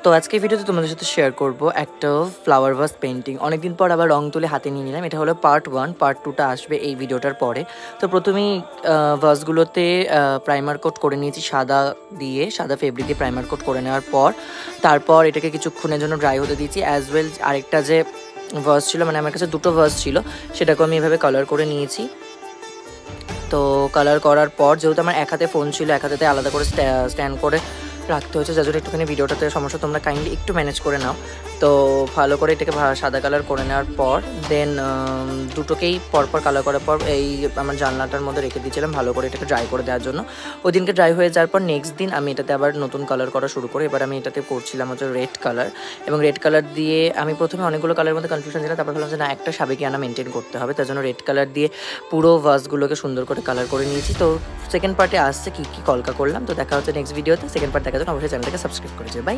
তো আজকে ভিডিওতে তোমাদের সাথে শেয়ার করব একটা ফ্লাওয়ার ভাস পেন্টিং। অনেকদিন পর আবার রং তুলে হাতে নিয়ে নিলাম। এটা হলো পার্ট 1, পার্ট 2টা আসবে এই ভিডিওটার পরে। তো প্রথমেই ভাসগুলোতে প্রাইমার কোট করে নিয়েছি সাদা দিয়ে, সাদা ফেব্রিক দিয়ে প্রাইমার কোট করে নেওয়ার পর তারপর এটাকে কিছুক্ষণের জন্য ড্রাই হতে দিয়েছি। অ্যাজ ওয়েল আরেকটা যে ভাস ছিল, মানে আমার কাছে দুটো ভাস ছিল, সেটাকে আমি এভাবে কালার করে নিয়েছি। তো কালার করার পর যেহেতু আমার এক হাতে ফোন ছিল, এক হাতে আলাদা করে স্ট্যান্ড করে রাখতে হয়েছে, যার জন্য একটুখানি ভিডিওটাতে সমস্যা, তোমরা কাইন্ডলি একটু ম্যানেজ করে নাও। তো ভালো করে এটাকে সাদা কালার করে নেওয়ার পর দেন দুটোকেই পরপর কালার করার পর এই আমার জানলাটার মধ্যে রেখে দিয়েছিলাম ভালো করে এটাকে ড্রাই করে দেওয়ার জন্য। ওই দিনকে ড্রাই হয়ে যাওয়ার পর নেক্সট দিন আমি এটাতে আবার নতুন কালার করা শুরু করি। এবার আমি এটাতে করছিলাম হচ্ছে রেড কালার, এবং রেড কালার দিয়ে আমি প্রথমে অনেকগুলো কালারের মধ্যে কনফিউশন ছিল, তারপর ভাবলাম যে না, একটা সাবেকিয়ানা মেনটেন করতে হবে, তার জন্য রেড কালার দিয়ে পুরো ভাসগুলোকে সুন্দর করে কালার করে নিয়েছি। তো সেকেন্ড পার্টে আসছে কী কী কলকা করলাম। তো দেখা হচ্ছে নেক্সট ভিডিওতে। সেকেন্ড পার্ট দেখার জন্য অবশ্যই চ্যানেলটাকে সাবস্ক্রাইব করেছে। বাই।